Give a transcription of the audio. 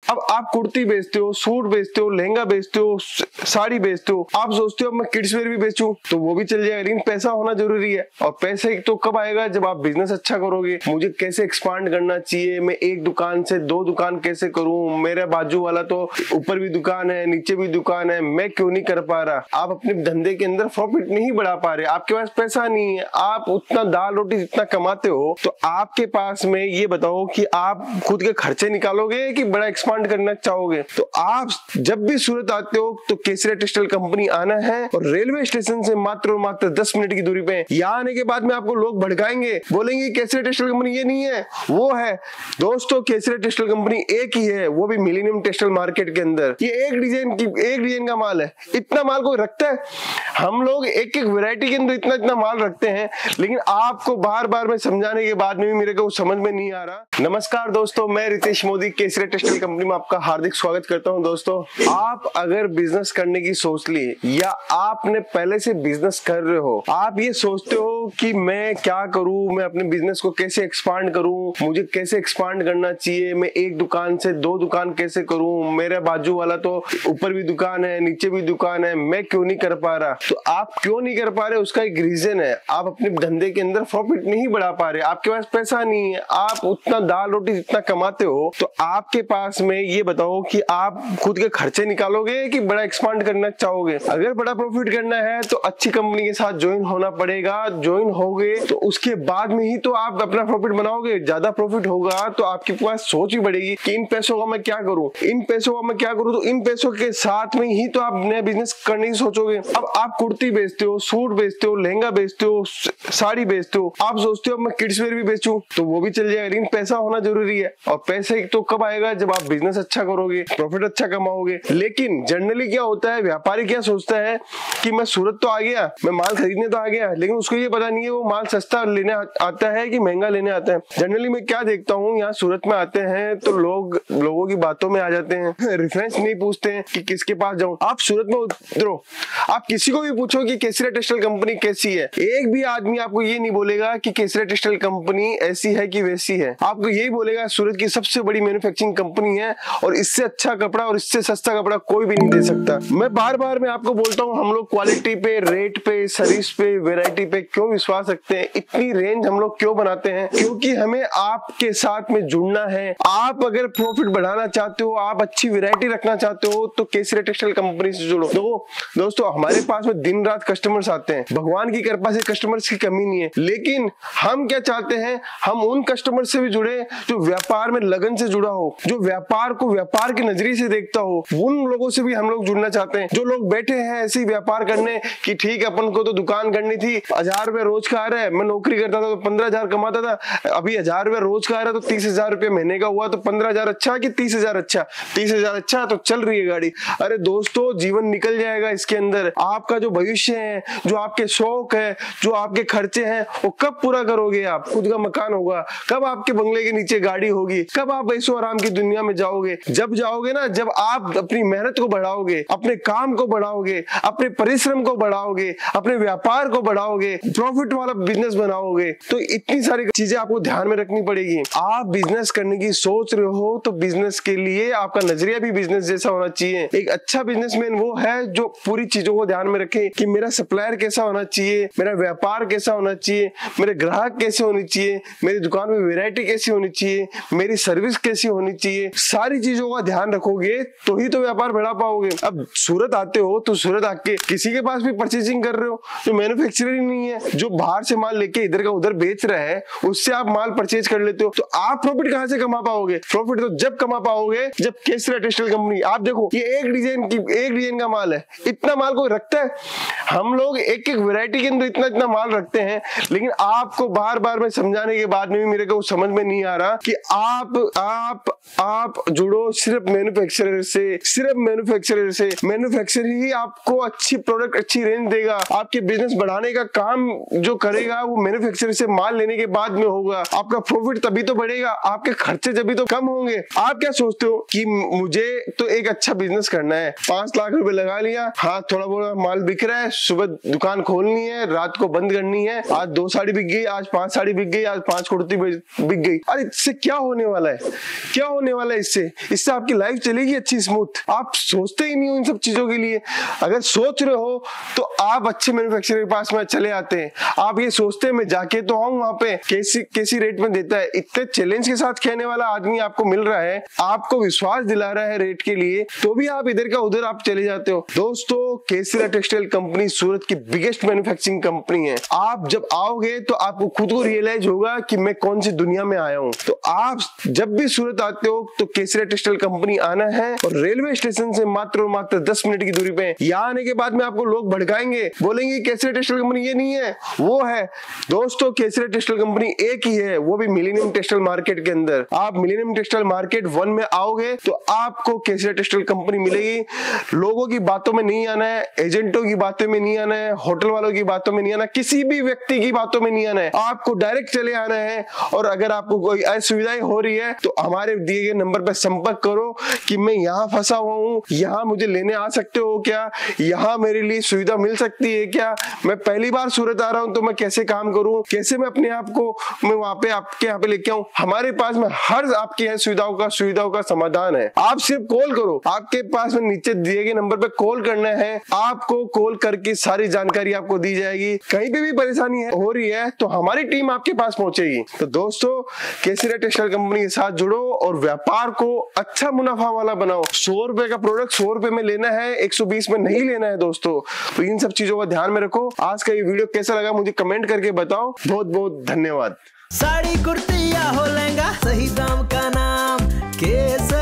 अब आप कुर्ती बेचते हो, सूट बेचते हो, लहंगा बेचते हो, साड़ी बेचते हो, आप सोचते हो अब मैं किड्स वेयर भी बेचूं तो वो भी चल जाएगा, लेकिन पैसा होना जरूरी है। और पैसे तो कब आएगा? जब आप बिजनेस अच्छा करोगे। मुझे कैसे एक्सपांड करना चाहिए, मैं एक दुकान से 2 दुकान कैसे करूं, मेरे बाजू वाला तो ऊपर भी दुकान है, नीचे भी दुकान है, मैं क्यों नहीं कर पा रहा? आप अपने धंधे के अंदर प्रॉफिट नहीं बढ़ा पा रहे, आपके पास पैसा नहीं है, आप उतना दाल रोटी जितना कमाते हो तो आपके पास में ये बताओ कि आप खुद के खर्चे निकालोगे कि बड़ा एक्सपांड करना चाहोगे? तो आप जब भी सूरत आते हो तो केसरिया टेक्सटाइल कंपनी आना है, और रेलवे स्टेशन से मात्र 10 मिनट की दूरी पे। यहाँ आने के बाद में आपको लोग भड़काएंगे, बोलेंगे केसरिया टेक्सटाइल कंपनी ये नहीं है वो है। दोस्तों केसरिया टेक्सटाइल कंपनी एक ही है, वो भी मिलेनियम टेक्सटाइल मार्केट के अंदर। ये एक डिजाइन का माल है। इतना माल कोई रखता है? हम लोग एक वैरायटी के अंदर इतना माल रखते हैं, लेकिन आपको बार बार मैं समझाने के बाद में भी मेरे को समझ में नहीं आ रहा। नमस्कार दोस्तों, मैं रितेश मोदी केसरिया टेक्सटाइल कंपनी में आपका हार्दिक स्वागत करता हूं। दोस्तों, आप अगर बिजनेस करने की सोच ली या आपने पहले से बिजनेस कर रहे हो, आप ये सोचते हो कि मैं क्या करूं, मैं अपने बिजनेस को कैसे एक्सपांड करूं, मुझे कैसे एक्सपांड करना चाहिए, मैं एक दुकान से 2 दुकान कैसे करूं, मेरे बाजू वाला तो ऊपर भी दुकान है, नीचे भी दुकान है, मैं क्यों नहीं कर पा रहा? तो आप क्यों नहीं कर पा रहे, उसका एक रीजन है। आप अपने धंधे के अंदर प्रॉफिट नहीं बढ़ा पा रहे, आपके पास पैसा नहीं है, आप उतना दाल रोटी जितना कमाते हो तो आपके पास में ये बताओ कि आप खुद के खर्चे निकालोगे कि बड़ा एक्सपांड करना चाहोगे? अगर बड़ा प्रॉफिट करना है तो अच्छी कंपनी के साथ ज्वाइन होना पड़ेगा। ज्वाइन होगे तो उसके बाद में ही तो आप अपना प्रॉफिट बनाओगे। ज्यादा प्रॉफिट होगा तो आपके पास सोच भी बढ़ेगी कि इन पैसों का मैं क्या करूं, इन पैसों का मैं क्या करूं। तो इन पैसों के साथ में ही तो आप नया बिजनेस करने की सोचोगे। अब आप कुर्ती बेचते हो, सूट बेचते हो, लहंगा बेचते हो, साड़ी बेचते हो, आप सोचते हो मैं किड्स वेयर भी बेचूं तो वो भी चल जाएगा, लेकिन पैसा होना जरूरी है। और पैसे तो कब आएगा? जब आप बिजनेस अच्छा करोगे, प्रॉफिट अच्छा कमाओगे। लेकिन जनरली क्या होता है, व्यापारी क्या सोचता है कि मैं सूरत तो आ गया, मैं माल खरीदने तो आ गया, लेकिन उसको ये पता नहीं है वो माल सस्ता लेने आता है कि महंगा लेने आता है। जनरली मैं क्या देखता हूँ, यहाँ सूरत में आते हैं तो लोगों की बातों में आ जाते हैं, रेफरेंस नहीं पूछते हैं कि किसके पास जाऊं। आप सूरत में उतरो, आप किसी को भी पूछो कि केसरिया टेक्सटाइल कंपनी कैसी है, एक भी आदमी आपको ये नहीं बोलेगा कि केसरिया टेक्सटाइल कंपनी ऐसी है कि वैसी है। आपको यही बोलेगा सूरत की सबसे बड़ी मैन्युफैक्चरिंग कंपनी है और इससे अच्छा कपड़ा और इससे सस्ता कपड़ा कोई भी नहीं दे सकता। मैं बार बार मैं आपको बोलता हूँ, हम लोग क्वालिटी पे, रेट पे, सर्विस पे, वेराइटी पे क्यों विश्वास रखते हैं, इतनी रेंज हम लोग क्यों बनाते हैं? क्योंकि हमें आपके साथ में जुड़ना है। आप अगर प्रॉफिट बढ़ाना चाहते हो, आप अच्छी वेराइटी रखना चाहते हो तो केसरिया टेक्सटाइल कंपनी से जुड़ो। देखो दोस्तों, हमारे पास में दिन रात कस्टमर्स आते हैं, भगवान की कृपा से कस्टमर्स की कमी नहीं है। लेकिन हम क्या चाहते हैं, हम उन कस्टमर से भी जुड़े जो व्यापार में लगन से जुड़ा हो, जो व्यापार को व्यापार के नजरिए से देखता हो। उन लोगों से भी हम लोग जुड़ना चाहते हैं जो लोग बैठे हैं ऐसे व्यापार करने कि ठीक है अपन को तो दुकान करनी थी, 1000 रुपए रोज का आ रहा है, मैं नौकरी करता था तो 15,000 कमाता था, अभी 1000 रुपए रोज का आ रहा है तो 30,000 रुपए महीने का हुआ, तो 15,000 अच्छा कि 30,000 अच्छा? 30,000 अच्छा तो चल रही है गाड़ी। अरे दोस्तों, जीवन निकल जाएगा इसके अंदर। आपका जो भविष्य है, जो आपके शौक है, जो आपके खर्चे हैं, वो कब पूरा करोगे? आप खुद का मकान होगा, कब आपके बंगले के नीचे गाड़ी होगी, कब आप ऐशो आराम की दुनिया में जाओगे? जब जाओगे ना, जब आप अपनी मेहनत को बढ़ाओगे, अपने काम को बढ़ाओगे, अपने परिश्रम को बढ़ाओगे, अपने व्यापार को बढ़ाओगे, प्रॉफिट वाला बिजनेस बनाओगे। तो इतनी सारी चीजें आपको ध्यान में रखनी पड़ेगी। आप बिजनेस करने की सोच रहे हो तो बिजनेस के लिए आपका नजरिया भी बिजनेस जैसा होना चाहिए। एक अच्छा बिजनेसमैन वो है जो पूरी चीजों को ध्यान में रखे कि मेरा सप्लायर कैसा होना चाहिए, मेरा व्यापार कैसा होना चाहिए, मेरे ग्राहक कैसे होने चाहिए, मेरी दुकान में वैरायटी कैसी होनी चाहिए, मेरी सर्विस कैसी होनी चाहिए। सारी चीजों का ध्यान रखोगे तो ही तो व्यापार बढ़ा पाओगे। अब सूरत आते हो तो सूरत आके किसी के पास भी परचेजिंग कर रहे हो जो मैन्युफैक्चरर ही नहीं है, जो बाहर से माल लेके इधर का उधर बेच रहा है, उससे आप माल परचेज कर लेते हो, तो आप प्रॉफिट कहां से कमा पाओगे? प्रॉफिट तो जब कमा पाओगे जब केसरिया टेक्सटाइल कंपनी, आप देखो ये एक डिजाइन का माल है, इतना माल कोई रखता है? हम लोग एक वैरायटी के अंदर इतना माल रखते हैं, लेकिन आपको बार बार मैं समझाने के बाद में भी मेरे को समझ में नहीं आ रहा कि आप जुड़ो सिर्फ मैन्युफैक्चरर से, सिर्फ मैन्युफैक्चरर से। मैन्युफैक्चरर ही आपको अच्छी प्रोडक्ट, अच्छी रेंज देगा। आपके बिजनेस बढ़ाने का काम जो करेगा वो मैन्युफैक्चरर से माल लेने के बाद में होगा। आपका प्रॉफिट तभी तो बढ़ेगा, आपके खर्चे जब भी तो कम होंगे। आप क्या सोचते हो कि मुझे तो एक अच्छा बिजनेस करना है, 5 लाख रुपए लगा लिया, हाँ थोड़ा बहुत माल बिक रहा है, सुबह दुकान खोलनी है, रात को बंद करनी है, आज 2 साड़ी बिक गई, आज 5 साड़ी बिक गई, आज 5 कुर्ती बिक गई। अरे इससे क्या होने वाला है? क्या होने वाला है इससे? इससे आपकी लाइफ चलेगी अच्छी स्मूथ। आप सोचते ही नहीं हो इन सब चीजों के लिए। अगर सोच रहे हो तो आप अच्छे मैन्युफैक्चरर के पास में चले आते हैं। आप ये सोचते हैं मैं जाके तो आऊं वहां पे कैसी रेट में देता है। इतने चैलेंज के साथ खेलने वाला आदमी आपको मिल रहा है, आपको विश्वास दिला रहा है रेट के लिए, तो भी आप इधर का उधर आप चले जाते हो। दोस्तों, केसरिया टेक्सटाइल कंपनी सूरत की बिगेस्ट मैन्युफैक्चरिंग कंपनी है। आप जब आओगे तो आपको खुद को रियलाइज होगा कि मैं कौन सी दुनिया में आया हूँ। तो आप जब भी सूरत आते हो तो केसरिया टेक्सटाइल कंपनी आना है, और रेलवे स्टेशन से मात्र 10 मिनट की दूरी पे। यहाँ आने के बाद में आपको लोग भड़काएंगे, बोलेंगे केसरिया टेक्सटाइल कंपनी ये नहीं है वो है। दोस्तों, केसरिया टेक्सटाइल कंपनी एक ही है, वो भी मिलेनियम टेक्सटाइल मार्केट के अंदर। आप मिलेनियम टेक्सटाइल मार्केट 1 में आओगे तो आपको केसरिया टेक्सटाइल कंपनी मिलेगी। लोगों की बातों में नहीं आना है, एजेंटों की बातों में नहीं आना है, होटल वालों की बातों में नहीं आना, किसी भी व्यक्ति की बातों में नहीं आना है। आपको डायरेक्ट चले आना है। और अगर आपको कोई असुविधाएं हो रही है तो हमारे दिए गए नंबर पर संपर्क करो कि मैं यहाँ फंसा हुआ हूँ, यहाँ मुझे लेने आ सकते हो क्या, यहाँ मेरे लिए सुविधा मिल सकती है क्या, मैं पहली बार सूरत आ रहा हूँ तो मैं कैसे काम करूँ, कैसे मैं अपने आप को मैं वहां पे आपके यहाँ पे लेके आऊँ। हमारे पास में हर आपकी सुविधाओं का समाधान है। आप सिर्फ कॉल करो, आपके पास में नीचे दिए गए नंबर पे कॉल करना है। आपको कॉल करके सारी जानकारी आपको दी जाएगी। कहीं पे भी परेशानी हो रही है तो हमारी टीम आपके पास पहुंचेगी। तो दोस्तों, केसरिया टेक्सटाइल कंपनी के साथ जुड़ो और व्यापार को अच्छा मुनाफा वाला बनाओ। 100 रुपए का प्रोडक्ट 100 रुपए में लेना है, 120 में नहीं लेना है दोस्तों। तो इन सब चीजों का ध्यान में रखो। आज का ये वीडियो कैसा लगा मुझे कमेंट करके बताओ। बहुत बहुत धन्यवाद। साड़ी कुर्ती या हो लहंगा, सही दाम का नाम केसरिया।